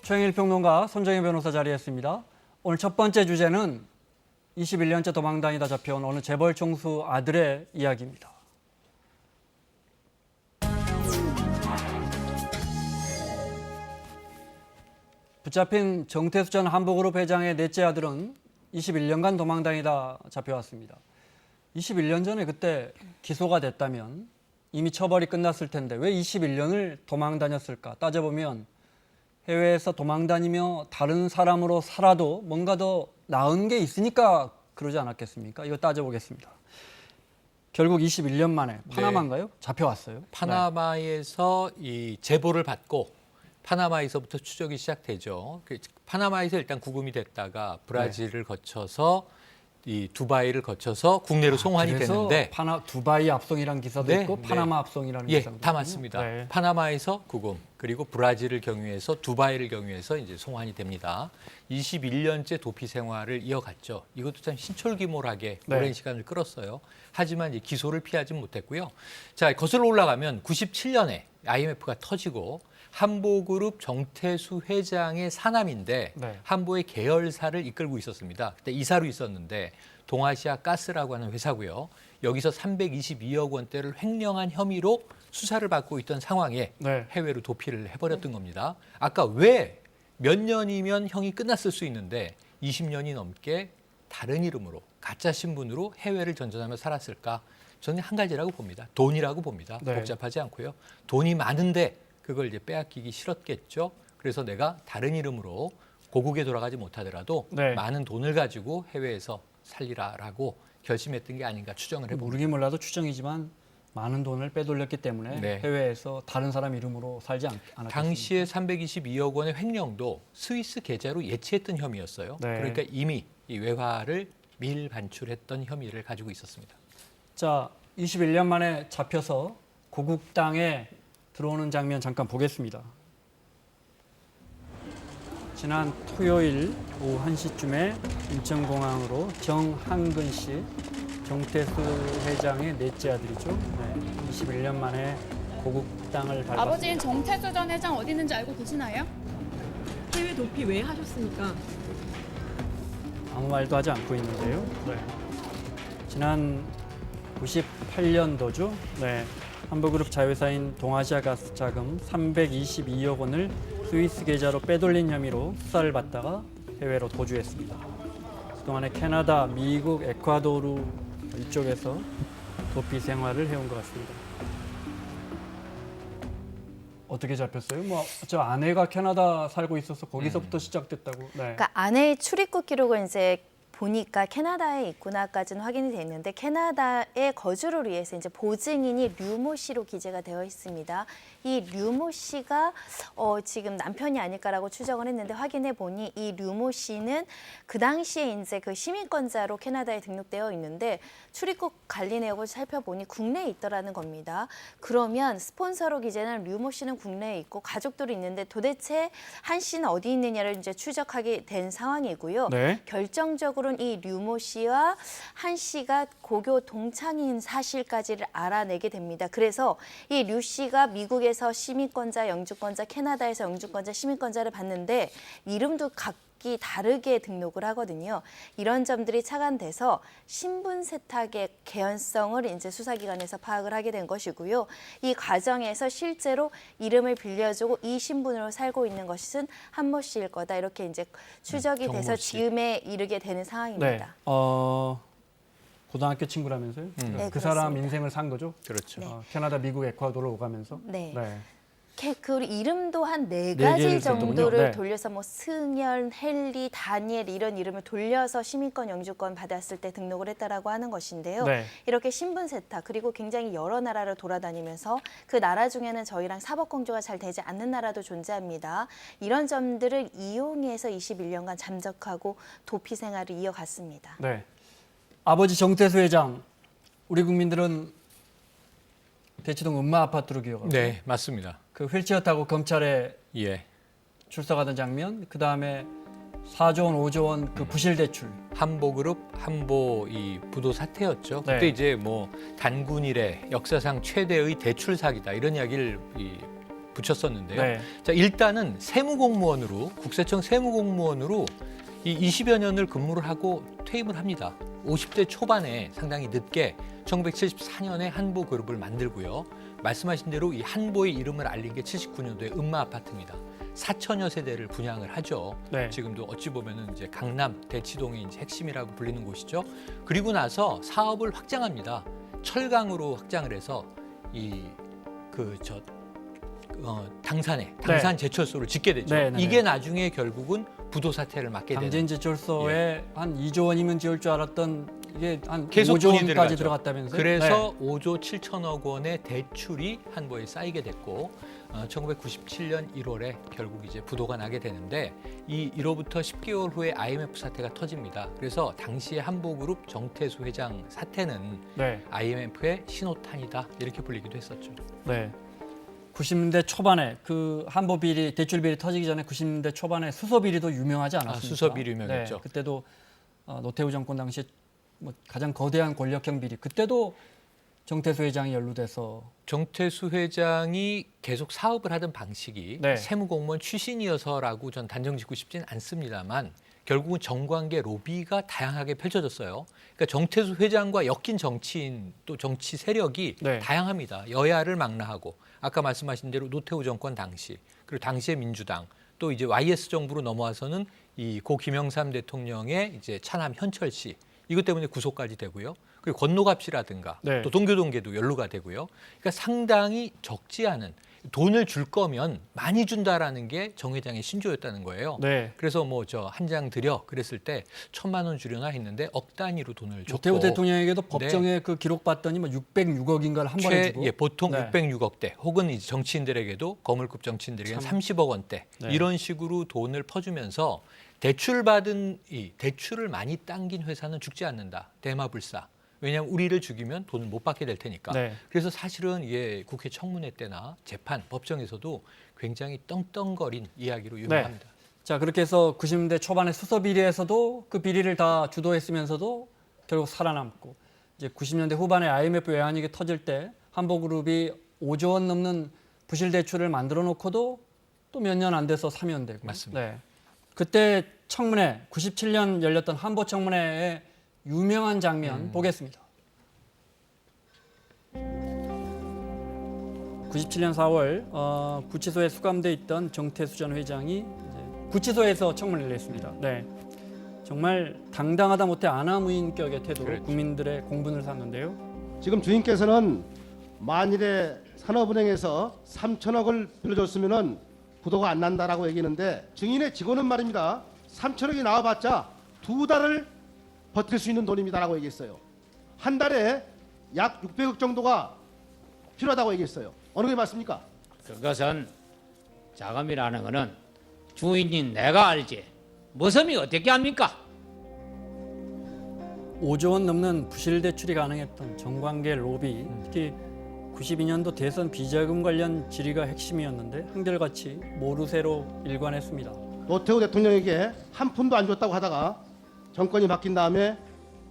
최영일 평론가, 손정혜 변호사 자리했습니다. 오늘 첫 번째 주제는 21년째 도망 다니다 잡혀온 어느 재벌 총수 아들의 이야기입니다. 붙잡힌 정태수 전 한보그룹 회장의 넷째 아들은 21년간 도망 다니다 잡혀왔습니다. 21년 전에 그때 기소가 됐다면 이미 처벌이 끝났을 텐데 왜 21년을 도망 다녔을까? 따져보면 해외에서 도망 다니며 다른 사람으로 살아도 뭔가 더 나은 게 있으니까 그러지 않았겠습니까? 이거 따져보겠습니다. 결국 21년 만에 파나마인가요? 잡혀왔어요. 파나마에서 이 제보를 받고 파나마에서부터 추적이 시작되죠. 파나마에서 일단 구금이 됐다가 브라질을 거쳐서 이 두바이를 거쳐서 국내로 송환이 되는데 두바이 압송이라는 기사도 있고 파나마 압송이라는 기사도 다 맞습니다. 파나마에서 구금 그리고 브라질을 경유해서 두바이를 경유해서 이제 송환이 됩니다. 21년째 도피 생활을 이어갔죠. 이것도 참 신철기몰하게 오랜 시간을 끌었어요. 하지만 이제 기소를 피하지 못했고요. 자, 거슬러 올라가면 97년에 IMF가 터지고 한보그룹 정태수 회장의 사남인데 한보의 계열사를 이끌고 있었습니다. 그때 이사로 있었는데 동아시아 가스라고 하는 회사고요. 여기서 322억 원대를 횡령한 혐의로 수사를 받고 있던 상황에 해외로 도피를 해버렸던 겁니다. 아까 왜 몇 년이면 형이 끝났을 수 있는데 20년이 넘게 다른 이름으로 가짜 신분으로 해외를 전전하며 살았을까? 저는 한 가지라고 봅니다. 돈이라고 봅니다. 복잡하지 않고요. 돈이 많은데 그걸 이제 빼앗기기 싫었겠죠. 그래서 내가 다른 이름으로 고국에 돌아가지 못하더라도 많은 돈을 가지고 해외에서 살리라라고 결심했던 게 아닌가 추정을 해봅니다. 모르긴 몰라도 추정이지만 많은 돈을 빼돌렸기 때문에 해외에서 다른 사람 이름으로 살지 않았겠습니까? 당시에 322억 원의 횡령도 스위스 계좌로 예치했던 혐의였어요. 그러니까 이미 이 외화를 밀반출했던 혐의를 가지고 있었습니다. 자, 21년 만에 잡혀서 고국 땅에 들어오는 장면 잠깐 보겠습니다. 지난 토요일 오후 1시쯤에 인천공항으로 정한근 씨, 정태수 회장의 넷째 아들이죠. 21년 만에 고국 땅을 밟았습니다. 아버지인 정태수 전 회장 어디 있는지 알고 계시나요? 해외 도피 왜 하셨습니까? 아무 말도 하지 않고 있는데요. 지난 98년도죠. 한보그룹 자회사인 동아시아가스 자금 322억 원을 스위스 계좌로 빼돌린 혐의로 수사를 받다가 해외로 도주했습니다. 그동안에 캐나다, 미국, 에콰도르 이쪽에서 도피 생활을 해온 것 같습니다. 어떻게 잡혔어요? 저 아내가 캐나다 살고 있어서 거기서부터 시작됐다고. 그러니까 아내의 출입국 기록은 이제 보니까 캐나다에 있구나까지는 확인이 됐는데 캐나다에 거주를 위해서 이제 보증인이 류모 씨로 기재가 되어 있습니다. 이 류모 씨가 지금 남편이 아닐까라고 추정을 했는데 확인해 보니 이 류모 씨는 그 당시에 이제 그 시민권자로 캐나다에 등록되어 있는데 출입국 관리 내역을 살펴보니 국내에 있더라는 겁니다. 그러면 스폰서로 기재는 류모 씨는 국내에 있고 가족들이 있는데 도대체 한 씨는 어디 있느냐를 이제 추적하게 된 상황이고요. 결정적으로는 이 류모 씨와 한 씨가 고교 동창인 사실까지를 알아내게 됩니다. 그래서 이 류 씨가 미국에서 시민권자, 영주권자, 캐나다에서 영주권자, 시민권자를 받는데 이름도 각기 다르게 등록을 하거든요. 이런 점들이 착안돼서 신분 세탁의 개연성을 이제 수사기관에서 파악을 하게 된 것이고요. 이 과정에서 실제로 이름을 빌려주고 이 신분으로 살고 있는 것은 한모 씨일 거다. 이렇게 이제 추적이 돼서 지금에 이르게 되는 상황입니다. 고등학교 친구라면서요? 그 사람 인생을 산 거죠? 그렇죠. 캐나다, 미국, 에콰도르 오가면서? 그 이름도 한 4가지 정도를 네. 돌려서 뭐 승열, 헨리, 다니엘 이런 이름을 돌려서 시민권, 영주권 받았을 때 등록을 했다라고 하는 것인데요. 이렇게 신분 세탁 그리고 굉장히 여러 나라를 돌아다니면서 그 나라 중에는 저희랑 사법 공조가 잘 되지 않는 나라도 존재합니다. 이런 점들을 이용해서 21년간 잠적하고 도피 생활을 이어갔습니다. 아버지 정태수 회장, 우리 국민들은 대치동 음마 아파트로 기억하고. 네, 맞습니다. 그 휠체어 타고 검찰에 출석하던 장면, 그 다음에 4조 원, 5조 원 그 부실 대출. 한보그룹 한보 이 부도 사태였죠. 그때 이제 뭐 단군 이래 역사상 최대의 대출 사기다 이런 이야기를 붙였었는데요. 네. 자, 일단은 세무공무원으로 국세청 세무공무원으로 이 20여 년을 근무를 하고 퇴임을 합니다. 50대 초반에 상당히 늦게 1974년에 한보그룹을 만들고요. 말씀하신 대로 이 한보의 이름을 알린 게 79년도에 음마 아파트입니다. 4천여 세대를 분양을 하죠. 네. 지금도 어찌 보면은 이제 강남 대치동이 이제 핵심이라고 불리는 곳이죠. 그리고 나서 사업을 확장합니다. 철강으로 확장을 해서 당산 제철소를 짓게 되죠. 네, 네, 이게 네. 나중에 결국은 부도 사태를 맞게 되는. 당진제철소에 한 2조 원이면 지을 줄 알았던 이게 한 계속 5조 돈이 원까지 들어갔죠. 들어갔다면서요? 그래서 5조 7천억 원의 대출이 한보에 쌓이게 됐고 1997년 1월에 결국 이제 부도가 나게 되는데 이 1호부터 10개월 후에 IMF 사태가 터집니다. 그래서 당시에 한보그룹 정태수 회장 사태는 네. IMF의 신호탄이다 이렇게 불리기도 했었죠. 네. 90년대 초반에 그 한보 비리 대출 비리 터지기 전에 90년대 초반에 수소 비리도 유명하지 않았습니까? 수소 비리 유명했죠. 네, 그때도 노태우 정권 당시에 뭐 가장 거대한 권력형 비리. 그때도 정태수 회장이 연루돼서 정태수 회장이 계속 사업을 하던 방식이 네. 세무공무원 출신이어서라고 전 단정 짓고 싶진 않습니다만 결국은 정관계 로비가 다양하게 펼쳐졌어요. 그러니까 정태수 회장과 엮인 정치인 또 정치 세력이 네. 다양합니다. 여야를 망라하고 아까 말씀하신 대로 노태우 정권 당시 그리고 당시의 민주당 또 이제 YS 정부로 넘어와서는 이 고 김영삼 대통령의 이제 차남 현철 씨 이것 때문에 구속까지 되고요. 그리고 권노갑 씨라든가 네. 또 동교동계도 연루가 되고요. 그러니까 상당히 적지 않은 돈을 줄 거면 많이 준다라는 게 정 회장의 신조였다는 거예요. 네. 그래서 뭐 저 한 장 드려 그랬을 때 1,000만 원 주려나 했는데 억 단위로 돈을 줬고 노태우 대통령에게도 법정에 그 기록 봤더니 뭐 606억인가를 한 번에 주고 보통 네. 606억대 혹은 이제 정치인들에게도 거물급 정치인들에게는 30억 원대 네. 이런 식으로 돈을 퍼주면서 대출받은 이 대출을 많이 당긴 회사는 죽지 않는다. 대마불사. 왜냐하면 우리를 죽이면 돈을 못 받게 될 테니까. 네. 그래서 사실은 이게 국회 청문회 때나 재판, 법정에서도 굉장히 떵떵거린 이야기로 유명합니다. 자, 그렇게 해서 90년대 초반에 수소 비리에서도 그 비리를 다 주도했으면서도 결국 살아남고 이제 90년대 후반에 IMF 외환위기 터질 때 한보그룹이 5조 원 넘는 부실 대출을 만들어 놓고도 또 몇 년 안 돼서 사면되고. 맞습니다. 네. 그때 청문회 97년 열렸던 한보 청문회의 유명한 장면 보겠습니다. 97년 4월 구치소에 수감돼 있던 정태수 전 회장이 이제 구치소에서 청문회를 했습니다. 네, 정말 당당하다 못해 아나무인격의 태도로 그렇죠. 국민들의 공분을 샀는데요. 지금 주인께서는 만일에 산업은행에서 3천억을 빌려줬으면은 부도가 안 난다라고 얘기했는데 증인의 직원은 말입니다. 3천억이 나와봤자 2달을 버틸 수 있는 돈입니다라고 얘기했어요. 한 달에 약 600억 정도가 필요하다고 얘기했어요. 어느 게 맞습니까? 그것은 자금이라는 것은 주인인 내가 알지 무섬이 어떻게 합니까? 5조 원 넘는 부실 대출이 가능했던 정관계 로비, 특히 92년도 대선 비자금 관련 질의가 핵심이었는데 한결같이 모르쇠로 일관했습니다. 노태우 대통령에게 한 푼도 안 줬다고 하다가 정권이 바뀐 다음에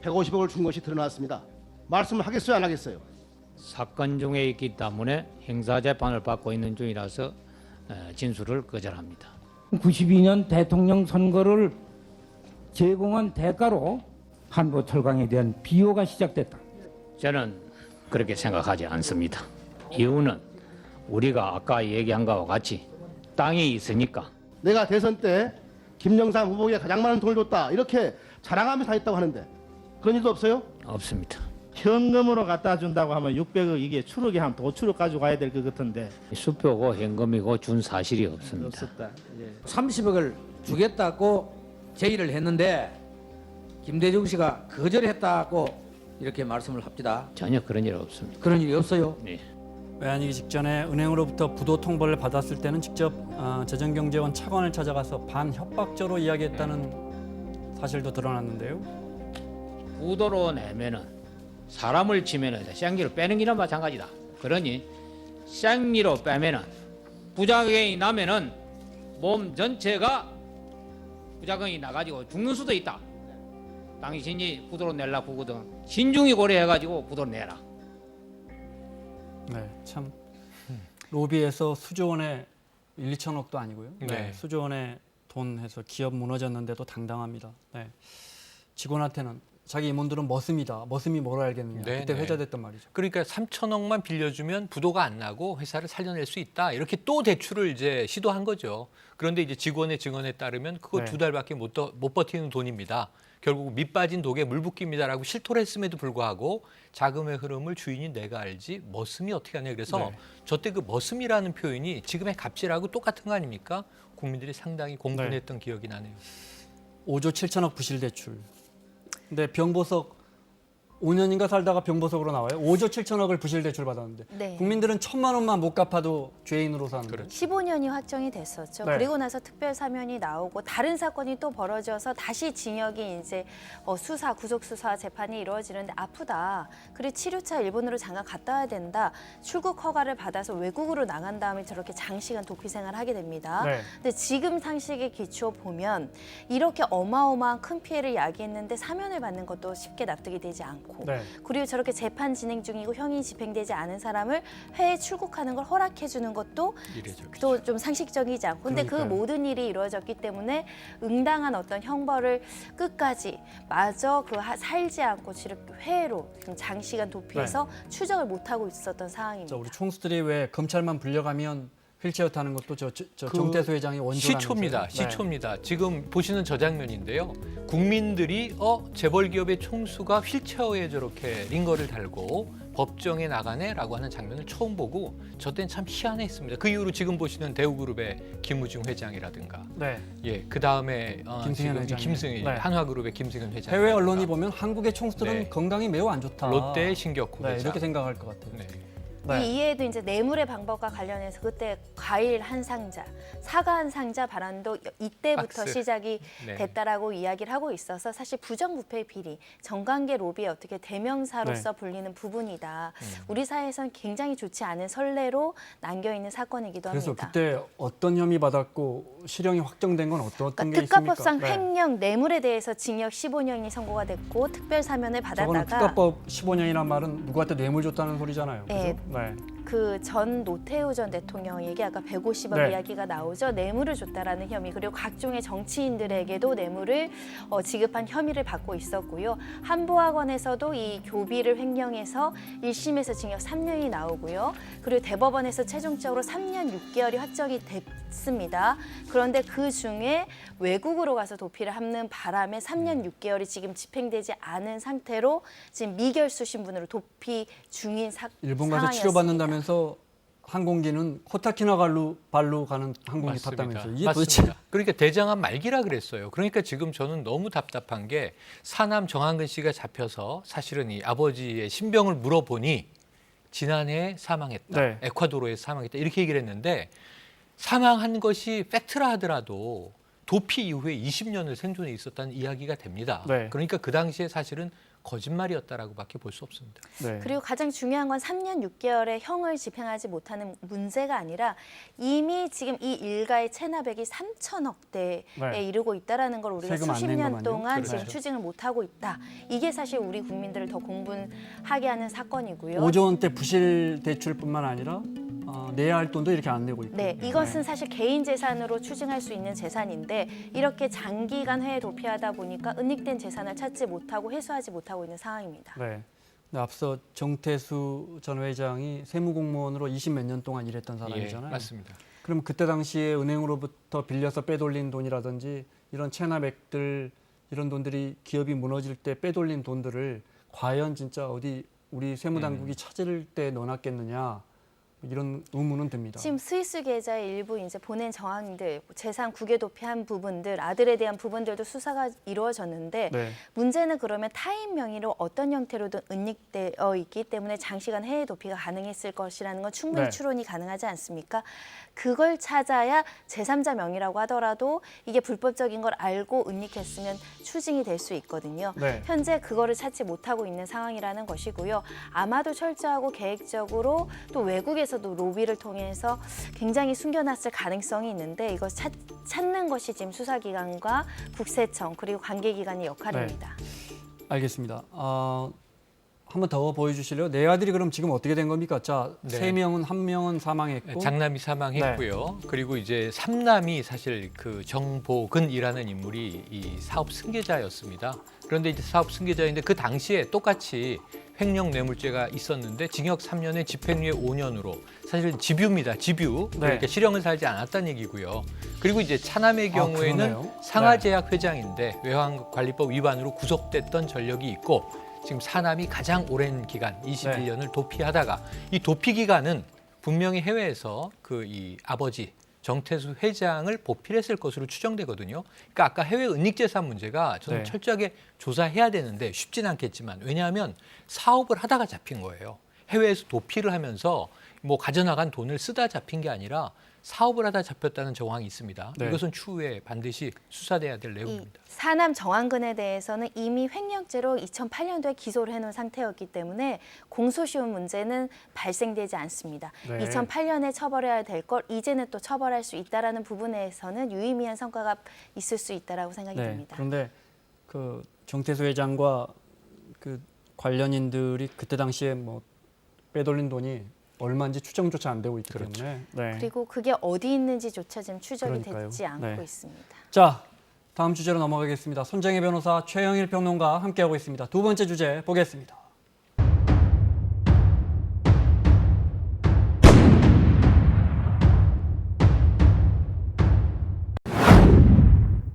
150억을 준 것이 드러났습니다. 말씀을 하겠어요, 안 하겠어요? 사건 중에 있기 때문에 형사재판을 받고 있는 중이라서 진술을 거절합니다. 92년 대통령 선거를 제공한 대가로 한보 철강에 대한 비호가 시작됐다. 저는 그렇게 생각하지 않습니다. 이유는 우리가 아까 얘기한 것과 같이 땅이 있으니까. 내가 대선 때 김영삼 후보에게 가장 많은 돈을 줬다 이렇게 자랑하면서 했다고 하는데 그런 일도 없어요? 없습니다. 현금으로 갖다 준다고 하면 600억 이게 추록이 한 도추록 가지고 가야 될 것 같은데 수표고 현금이고 준 사실이 없습니다. 없었다. 예. 30억을 주겠다고 제의를 했는데 김대중 씨가 거절했다고 이렇게 말씀을 합니다. 전혀 그런 일 없습니다. 그런 일이 없어요. 네. 외환위기 직전에 은행으로부터 부도 통보를 받았을 때는 직접 재정경제원 차관을 찾아가서 반협박죄로 이야기했다는 사실도 드러났는데요. 부도로 내면은 사람을 치면은 생기로 빼는 기나 마찬가지다. 그러니 생리로 빼면은 부작용이 나면은 몸 전체가 부작용이 나가지고 죽는 수도 있다. 당신이 부도로 내려고 하거든 신중히 고려해가지고 부도로 내라. 네, 참 로비에서 수조 원의 1, 2천억도 아니고요. 네. 수조 원의 돈 해서 기업 무너졌는데도 당당합니다. 네. 직원한테는 자기 임원들은 머슴이다. 머슴이 뭘 알겠느냐. 네, 그때 네. 회자됐던 말이죠. 그러니까 3천억만 빌려주면 부도가 안 나고 회사를 살려낼 수 있다. 이렇게 또 대출을 이제 시도한 거죠. 그런데 이제 직원의 증언에 따르면 그거 네. 2달밖에 못 버티는 돈입니다. 결국 밑 빠진 독에 물 붓기입니다라고 실토를 했음에도 불구하고 자금의 흐름을 주인이 내가 알지 머슴이 어떻게 하냐. 그래서 네. 저때 그 머슴이라는 표현이 지금의 갑질하고 똑같은 거 아닙니까? 국민들이 상당히 공분했던 기억이 나네요. 5조 7천억 부실 대출. 근데 병보석 5년인가 살다가 병보석으로 나와요. 5조 7천억을 부실 대출 받았는데 네. 국민들은 1,000만 원만 못 갚아도 죄인으로 사는 거죠. 15년이 확정이 됐었죠. 네. 그리고 나서 특별 사면이 나오고 다른 사건이 또 벌어져서 다시 징역이 이제 수사, 구속 수사 재판이 이루어지는데 아프다. 그리고 치료차 일본으로 잠깐 갔다 와야 된다. 출국 허가를 받아서 외국으로 나간 다음에 저렇게 장시간 도피 생활을 하게 됩니다. 네. 근데 지금 상식에 기초 보면 이렇게 어마어마한 큰 피해를 야기했는데 사면을 받는 것도 쉽게 납득이 되지 않고 네. 그리고 저렇게 재판 진행 중이고 형이 집행되지 않은 사람을 해외 출국하는 걸 허락해 주는 것도 이례적이죠. 또 좀 상식적이지 않고 근데 그 그러니까요. 모든 일이 이루어졌기 때문에 응당한 어떤 형벌을 끝까지 마저 살지 않고 해외로 장시간 도피해서 추적을 못하고 있었던 상황입니다. 우리 총수들이 왜 검찰만 불려가면 휠체어 타는 것도 정태수 회장이 원조라는 시초입니다. 거죠. 네. 시초입니다. 지금 보시는 저 장면인데요. 국민들이 재벌 기업의 총수가 휠체어에 저렇게 링거를 달고 법정에 나가네라고 하는 장면을 처음 보고 저 때는 참 희한했습니다. 그 이후로 지금 보시는 대우그룹의 김우중 회장이라든가, 네. 예, 그 다음에 김승현 회장. 김승현, 네. 한화그룹의 김승현 회장. 해외 언론이 보면 한국의 총수들은 네. 건강이 매우 안 좋다. 롯데의 신격호 네, 회장. 이렇게 생각할 것 같아요. 네. 네. 이 이외에도 이제 뇌물의 방법과 관련해서 그때 과일 한 상자, 사과 한 상자 발언도 이때부터 박스. 시작이 네. 됐다라고 이야기를 하고 있어서 사실 부정부패 비리, 정관계 로비의 어떻게 대명사로서 불리는 부분이다. 우리 사회에서는 굉장히 좋지 않은 선례로 남겨 있는 사건이기도 그래서 합니다. 그때 어떤 혐의 받았고 실형이 확정된 건 어떤 게 있습니까? 특가법상 네. 횡령, 뇌물에 대해서 징역 15년이 선고가 됐고 특별 사면을 저거는 받았다가 특가법 15년이란 말은 누구한테 뇌물 줬다는 소리잖아요. 네. 그죠? 네. 그 전 노태우 전 대통령에게 아까 150억 네. 이야기가 나오죠. 뇌물을 줬다라는 혐의 그리고 각종의 정치인들에게도 뇌물을 지급한 혐의를 받고 있었고요. 한부학원에서도 이 교비를 횡령해서 1심에서 징역 3년이 나오고요. 그리고 대법원에서 최종적으로 3년 6개월이 확정이 됐습니다. 그런데 그 중에 외국으로 가서 도피를 하는 바람에 3년 6개월이 지금 집행되지 않은 상태로 지금 미결수 신분으로 도피 중인 일본 가서 상황이었습니다. 치료받는다면서 항공기는 코타키나발루 가는 항공기 탔다면서요. 이게 도대체 맞습니다. 그러니까 대장암 말기라 그랬어요. 그러니까 지금 저는 너무 답답한 게 사남 정한근 씨가 잡혀서 사실은 이 아버지의 신병을 물어보니 지난해 사망했다. 네. 에콰도르에서 사망했다. 이렇게 얘기를 했는데 사망한 것이 팩트라 하더라도 도피 이후에 20년을 생존해 있었다는 이야기가 됩니다. 네. 그러니까 그 당시에 사실은 거짓말이었다라고밖에 볼 수 없습니다. 네. 그리고 가장 중요한 건 3년 6개월의 형을 집행하지 못하는 문제가 아니라 이미 지금 이 일가의 체납액이 3천억대에 네. 이르고 있다는 걸 우리가 세금 안 수십 낸 년 것만요? 동안 그렇죠. 지금 추징을 못하고 있다. 이게 사실 우리 국민들을 더 공분하게 하는 사건이고요. 5조 원대 부실 대출뿐만 아니라 내야 할 돈도 이렇게 안 내고 있고. 네, 이것은 사실 개인 재산으로 추징할 수 있는 재산인데 이렇게 장기간 해외 도피하다 보니까 은닉된 재산을 찾지 못하고 회수하지 못하고 있는 상황입니다. 네. 근데 앞서 정태수 전 회장이 세무공무원으로 20몇 년 동안 일했던 사람이잖아요. 예, 맞습니다. 그럼 그때 당시에 은행으로부터 빌려서 빼돌린 돈이라든지 이런 체납액들 이런 돈들이 기업이 무너질 때 빼돌린 돈들을 과연 진짜 어디 우리 세무당국이 찾을 때 넣어놨겠느냐 이런 의문은 듭니다. 지금 스위스 계좌의 일부 이제 보낸 정황들, 재산 국외 도피한 부분들, 아들에 대한 부분들도 수사가 이루어졌는데 네. 문제는 그러면 타인 명의로 어떤 형태로든 은닉되어 있기 때문에 장시간 해외 도피가 가능했을 것이라는 건 충분히 네. 추론이 가능하지 않습니까? 그걸 찾아야 제3자 명의라고 하더라도 이게 불법적인 걸 알고 은닉했으면 추징이 될 수 있거든요. 네. 현재 그거를 찾지 못하고 있는 상황이라는 것이고요. 아마도 철저하고 계획적으로 또 외국에서도 로비를 통해서 굉장히 숨겨놨을 가능성이 있는데 이걸 찾는 것이 지금 수사기관과 국세청 그리고 관계기관의 역할입니다. 알겠습니다. 한번 더 보여주실래요? 네 아들이 그럼 지금 어떻게 된 겁니까? 자, 네. 세 명은 한 명은 사망했고, 장남이 사망했고요. 그리고 이제 삼남이 사실 그 정복은이라는 인물이 이 사업 승계자였습니다. 그런데 이제 사업 승계자인데 그 당시에 똑같이 횡령 뇌물죄가 있었는데 징역 3년에 집행유예 5년으로 사실은 집유입니다. 집유. 네. 그러니까 실형을 살지 않았다는 얘기고요. 그리고 이제 차남의 경우에는 그러네요. 상하제약 회장인데 외환관리법 위반으로 구속됐던 전력이 있고 지금 사남이 가장 오랜 기간 21년을 도피하다가 이 도피 기간은 분명히 해외에서 그 이 아버지 정태수 회장을 보필했을 것으로 추정되거든요. 그러니까 아까 해외 은닉재산 문제가 저는 네. 철저하게 조사해야 되는데 쉽진 않겠지만 왜냐하면 사업을 하다가 잡힌 거예요. 해외에서 도피를 하면서 뭐 가져나간 돈을 쓰다 잡힌 게 아니라 사업을 하다 잡혔다는 정황이 있습니다. 네. 이것은 추후에 반드시 수사돼야 될 이 내용입니다. 사남 정황근에 대해서는 이미 횡령죄로 2008년도에 기소를 해놓은 상태였기 때문에 공소시효 문제는 발생되지 않습니다. 네. 2008년에 처벌해야 될 걸 이제는 또 처벌할 수 있다라는 부분에서는 유의미한 성과가 있을 수 있다라고 생각이 네. 듭니다. 그런데 그 정태수 회장과 그 관련인들이 그때 당시에 뭐 빼돌린 돈이 얼마인지 추정조차 안 되고 있기 때문에. 네. 그리고 그게 어디 있는지조차 지금 추적이 그러니까요. 되지 않고 네. 있습니다. 자, 다음 주제로 넘어가겠습니다. 손정혜 변호사, 최영일 평론가 함께하고 있습니다. 두 번째 주제 보겠습니다.